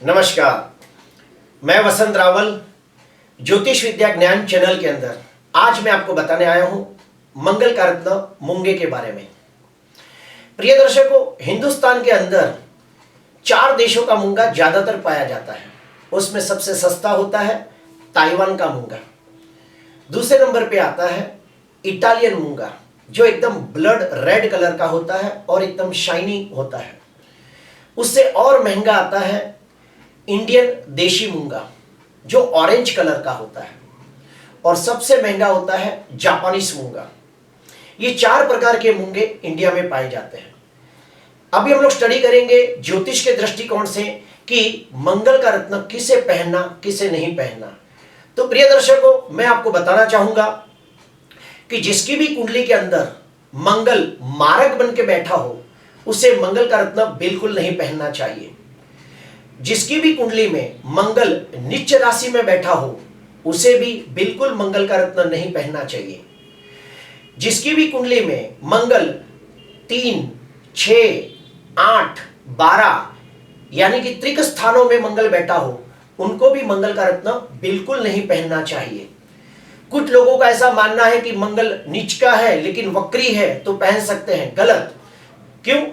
नमस्कार, मैं वसंत रावल ज्योतिष विद्या ज्ञान चैनल के अंदर आज मैं आपको बताने आया हूं मंगल का रत्न मूंगे के बारे में। प्रिय दर्शकों, हिंदुस्तान के अंदर 4 देशों का मूंगा ज्यादातर पाया जाता है। उसमें सबसे सस्ता होता है ताइवान का मूंगा। दूसरे नंबर पे आता है इटालियन मूंगा, जो एकदम ब्लड रेड कलर का होता है और एकदम शाइनी होता है। उससे और महंगा आता है इंडियन देशी मूंगा, जो ऑरेंज कलर का होता है। और सबसे महंगा होता है जापानीज मूंगा। ये 4 प्रकार के मूंगे इंडिया में पाए जाते हैं। अभी हम लोग स्टडी करेंगे ज्योतिष के दृष्टिकोण से कि मंगल का रत्न किसे पहनना किसे नहीं पहनना। तो प्रिय दर्शकों, मैं आपको बताना चाहूंगा कि जिसकी भी कुंडली के अंदर मंगल मारक बन के बैठा हो, उसे मंगल का रत्न बिल्कुल नहीं पहनना चाहिए। जिसकी भी कुंडली में मंगल नीच राशि में बैठा हो, उसे भी बिल्कुल मंगल का रत्न नहीं पहनना चाहिए। जिसकी भी कुंडली में मंगल 3, 6, 8, 12 यानी कि त्रिक स्थानों में मंगल बैठा हो, उनको भी मंगल का रत्न बिल्कुल नहीं पहनना चाहिए। कुछ लोगों का ऐसा मानना है कि मंगल नीच का है लेकिन वक्री है तो पहन सकते हैं। गलत। क्यों?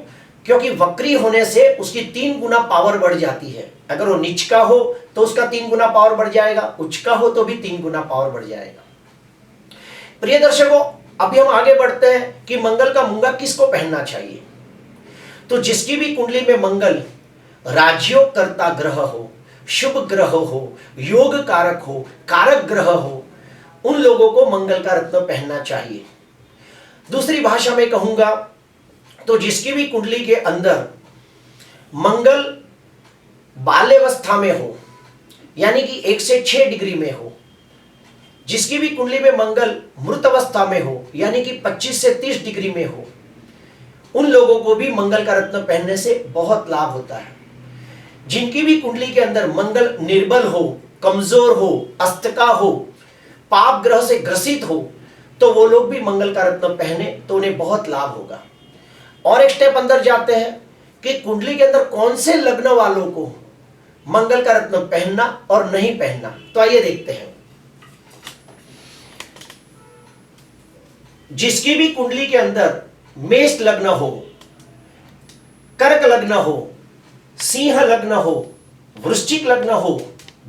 क्योंकि वक्री होने से उसकी 3 गुना पावर बढ़ जाती है। अगर वो नीच का हो तो उसका 3 गुना पावर बढ़ जाएगा, उच्च का हो तो भी 3 गुना पावर बढ़ जाएगा। प्रिय दर्शकों, अभी हम आगे बढ़ते हैं कि मंगल का मूंगा किसको पहनना चाहिए। तो जिसकी भी कुंडली में मंगल राजयोग करता ग्रह हो, शुभ ग्रह हो, योग कारक हो, कारक ग्रह हो, उन लोगों को मंगल का रत्न पहनना चाहिए। दूसरी भाषा में कहूंगा तो जिसकी भी कुंडली के अंदर मंगल बाल्यावस्था में हो, यानी कि 1 से 6 डिग्री में हो, जिसकी भी कुंडली में मंगल मृत अवस्था में हो, यानी कि 25 से 30 डिग्री में हो, उन लोगों को भी मंगल का रत्न पहनने से बहुत लाभ होता है। जिनकी भी कुंडली के अंदर मंगल निर्बल हो, कमजोर हो, अस्तका हो, पाप ग्रह से ग्रसित हो, तो वो लोग भी मंगल का रत्न पहने तो उन्हें बहुत लाभ होगा। और एक स्टेप अंदर जाते हैं कि कुंडली के अंदर कौन से लग्न वालों को मंगल का रत्न पहनना और नहीं पहनना। तो आइए देखते हैं। जिसकी भी कुंडली के अंदर मेष लग्न हो, कर्क लग्न हो, सिंह लग्न हो, वृश्चिक लग्न हो,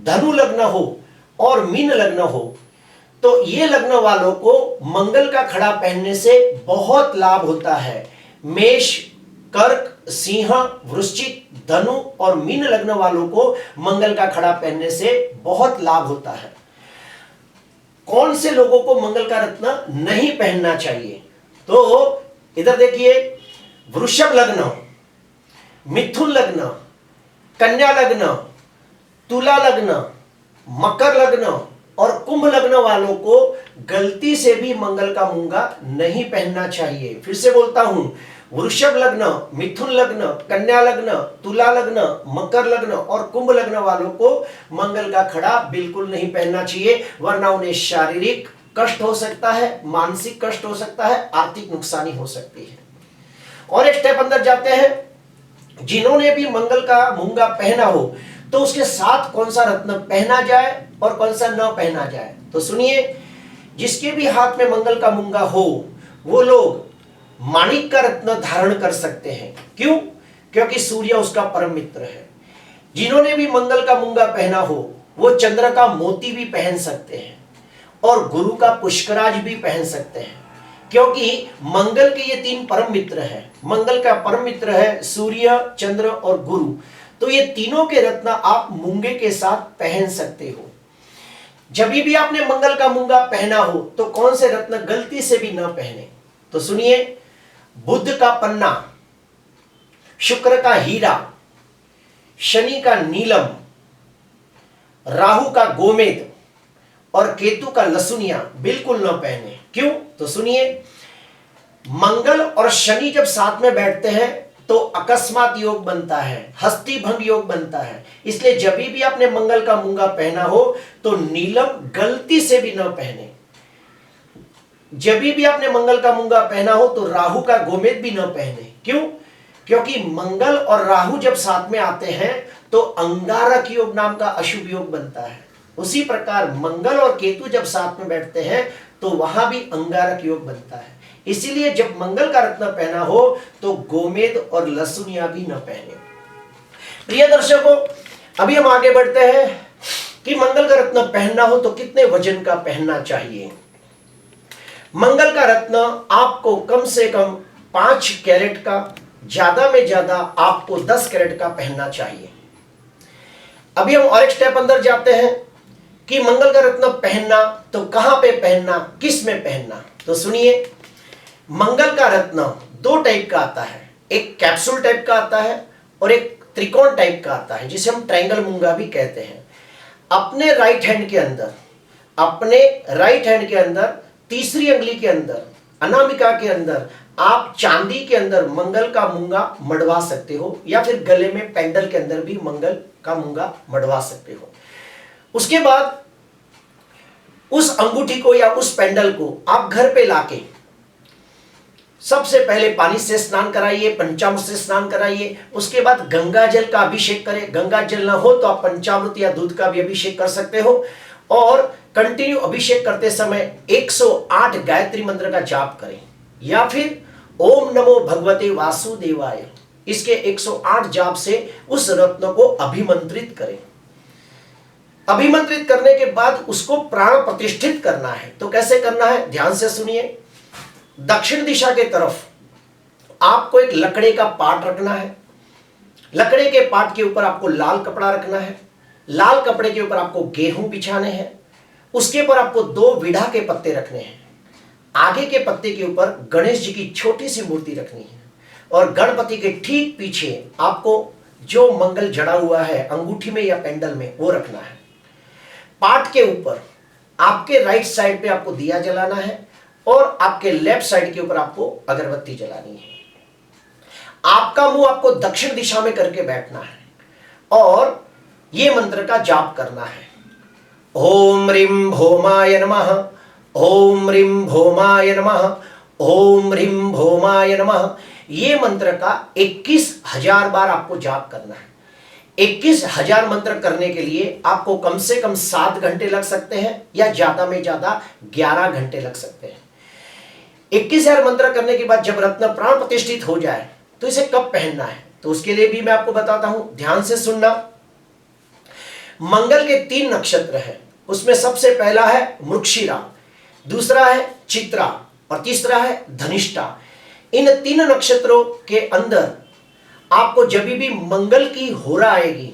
धनु लग्न हो और मीन लग्न हो, तो ये लग्न वालों को मंगल का खड़ा पहनने से बहुत लाभ होता है। मेष, कर्क, सिंह, वृश्चिक, धनु और मीन लग्न वालों को मंगल का खड़ा पहनने से बहुत लाभ होता है। कौन से लोगों को मंगल का रत्न नहीं पहनना चाहिए? तो इधर देखिए, वृषभ लग्न, मिथुन लग्न, कन्या लग्न, तुला लग्न, मकर लग्न और कुंभ लग्न वालों को गलती से भी मंगल का मूंगा नहीं पहनना चाहिए। फिर से बोलता हूं, वृषभ लग्न, मिथुन लग्न, कन्या लग्न, तुला लग्न, मकर लग्न और कुंभ लग्न वालों को मंगल का खड़ा बिल्कुल नहीं पहनना चाहिए, वरना उन्हें शारीरिक कष्ट हो सकता है, मानसिक कष्ट हो सकता है, आर्थिक नुकसानी हो सकती है। और एक स्टेप अंदर जाते हैं, जिन्होंने भी मंगल का मूंगा पहना हो तो उसके साथ कौन सा रत्न पहना जाए और कौन सा न पहना जाए। तो सुनिए, जिसके भी हाथ में मंगल का मूंगा हो, वो लोग माणिक का रत्न धारण कर सकते हैं। क्यों? क्योंकि सूर्य उसका परम मित्र है। जिन्होंने भी मंगल का मूंगा पहना हो, वो चंद्र का मोती भी पहन सकते हैं और गुरु का पुष्कराज भी पहन सकते हैं, क्योंकि मंगल के ये 3 परम मित्र हैं। मंगल का परम मित्र है सूर्य, चंद्र और गुरु। तो ये तीनों के रत्न आप मूंगे के साथ पहन सकते हो। जब भी आपने मंगल का मूंगा पहना हो तो कौन से रत्न गलती से भी ना पहने। तो सुनिए, बुध का पन्ना, शुक्र का हीरा, शनि का नीलम, राहु का गोमेद और केतु का लसुनिया बिल्कुल ना पहने। क्यों? तो सुनिए, मंगल और शनि जब साथ में बैठते हैं तो अकस्मात योग बनता है, हस्ती भंग योग बनता है। इसलिए जब भी आपने मंगल का मूंगा पहना हो तो नीलम गलती से भी ना पहने। जब भी आपने मंगल का मूंगा पहना हो तो राहु का गोमेद भी ना पहने। क्यों? क्योंकि मंगल और राहु जब साथ में आते हैं तो अंगारक योग नाम का अशुभ योग बनता है। उसी प्रकार मंगल और केतु जब साथ में बैठते हैं तो वहां भी अंगारक योग बनता है। इसीलिए जब मंगल का रत्न पहना हो तो गोमेद और लहसुनिया भी न पहने। प्रिय दर्शकों, अभी हम आगे बढ़ते हैं कि मंगल का रत्न पहनना हो तो कितने वजन का पहनना चाहिए। मंगल का रत्न आपको कम से कम 5 कैरेट का, ज्यादा में ज्यादा आपको 10 कैरेट का पहनना चाहिए। अभी हम और एक स्टेप अंदर जाते हैं कि मंगल का रत्न पहनना तो कहां पे पहनना, किस में पहनना। तो सुनिए, मंगल का रत्न 2 टाइप का आता है, एक कैप्सूल टाइप का आता है और एक त्रिकोण टाइप का आता है, जिसे हम ट्रायंगल मूंगा भी कहते हैं। अपने राइट हैंड के अंदर तीसरी अंगुली के अंदर, अनामिका के अंदर आप चांदी के अंदर मंगल का मूंगा मढ़वा सकते हो, या फिर गले में पेंडल के अंदर भी मंगल का मूंगा मढ़वा सकते हो। उसके बाद उस अंगूठी को या उस पेंडल को आप घर पे लाके सबसे पहले पानी से स्नान कराइए, पंचामृत से स्नान कराइए। उसके बाद गंगा जल का अभिषेक करें। गंगा जल ना हो तो आप पंचामृत या दूध का भी अभिषेक कर सकते हो। और कंटिन्यू अभिषेक करते समय 108 गायत्री मंत्र का जाप करें, या फिर ओम नमो भगवते वासुदेवाय, इसके 108 जाप से उस रत्न को अभिमंत्रित करें। अभिमंत्रित करने के बाद उसको प्राण प्रतिष्ठित करना है। तो कैसे करना है, ध्यान से सुनिए। दक्षिण दिशा के तरफ आपको एक लकड़े का पाट रखना है। लकड़े के पाट के ऊपर आपको लाल कपड़ा रखना है। लाल कपड़े के ऊपर आपको गेहूं बिछाने हैं। उसके ऊपर आपको 2 विड़ा के पत्ते रखने हैं। आगे के पत्ते के ऊपर गणेश जी की छोटी सी मूर्ति रखनी है, और गणपति के ठीक पीछे आपको जो मंगल जड़ा हुआ है अंगूठी में या पेंडल में, वो रखना है। पाट के ऊपर आपके राइट साइड पे आपको दिया जलाना है, और आपके लेफ्ट साइड के ऊपर आपको अगरबत्ती जलानी है। आपका मुंह आपको दक्षिण दिशा में करके बैठना है, और यह मंत्र का जाप करना है। ओम ह्रीं भौमाय नमः, ओम ह्रीं भौमाय नमः, ओम ह्रीं भौमाय नमः। यह मंत्र का 21,000 बार आपको जाप करना है। 21,000 मंत्र करने के लिए आपको कम से कम 7 घंटे लग सकते हैं, या ज्यादा में ज्यादा 11 घंटे लग सकते हैं। 21,000 मंत्र करने के बाद जब रत्न प्राण प्रतिष्ठित हो जाए तो इसे कब पहनना है, तो उसके लिए भी मैं आपको बताता हूं, ध्यान से सुनना। मंगल के 3 नक्षत्र हैं, उसमें सबसे पहला है मृगशिरा, दूसरा है चित्रा और तीसरा है धनिष्ठा। इन 3 नक्षत्रों के अंदर आपको जब भी मंगल की होरा आएगी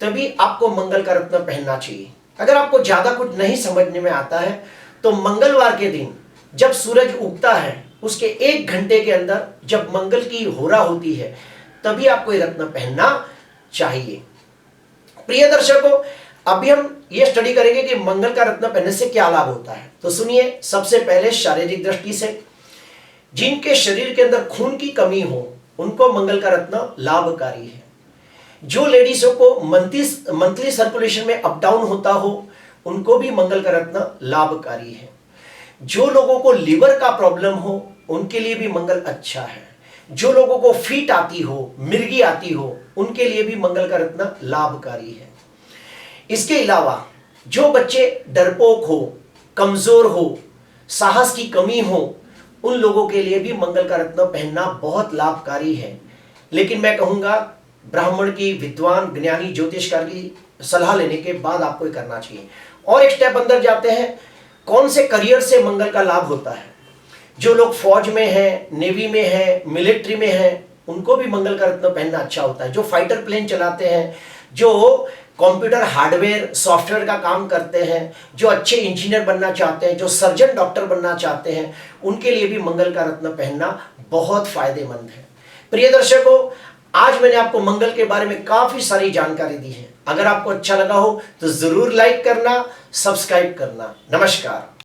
तभी आपको मंगल का रत्न पहनना चाहिए। अगर आपको ज्यादा कुछ नहीं समझने में आता है तो मंगलवार के दिन जब सूरज उगता है उसके 1 घंटे के अंदर जब मंगल की होरा होती है तभी आपको ये रत्न पहनना चाहिए। प्रिय दर्शकों, अभी हम ये स्टडी करेंगे कि मंगल का रत्न पहनने से क्या लाभ होता है। तो सुनिए, सबसे पहले शारीरिक दृष्टि से जिनके शरीर के अंदर खून की कमी हो उनको मंगल का रत्न लाभकारी है। जो लेडीजों को मंथली सर्कुलेशन में अप डाउन होता हो उनको भी मंगल का रत्न लाभकारी है। जो लोगों को लिवर का प्रॉब्लम हो उनके लिए भी मंगल अच्छा है। जो लोगों को फीट आती हो, मिर्गी आती हो, उनके लिए भी मंगल का रत्न लाभकारी है। इसके अलावा जो बच्चे डरपोक हो, कमजोर हो, साहस की कमी हो, उन लोगों के लिए भी मंगल का रत्न पहनना बहुत लाभकारी है। लेकिन मैं कहूंगा ब्राह्मण की, विद्वान, ज्ञानी, ज्योतिषकार की सलाह लेने के बाद आपको ये करना चाहिए। और एक स्टेप अंदर जाते हैं, कौन से करियर से मंगल का लाभ होता है। जो लोग फौज में हैं, नेवी में हैं, मिलिट्री में हैं, उनको भी मंगल का रत्न पहनना अच्छा होता है। जो फाइटर प्लेन चलाते हैं, जो कंप्यूटर हार्डवेयर सॉफ्टवेयर का काम करते हैं, जो अच्छे इंजीनियर बनना चाहते हैं, जो सर्जन डॉक्टर बनना चाहते हैं, उनके लिए भी मंगल का रत्न पहनना बहुत फायदेमंद है। प्रिय दर्शकों, आज मैंने आपको मंगल के बारे में काफी सारी जानकारी दी है। अगर आपको अच्छा लगा हो तो जरूर लाइक करना, सब्सक्राइब करना। नमस्कार।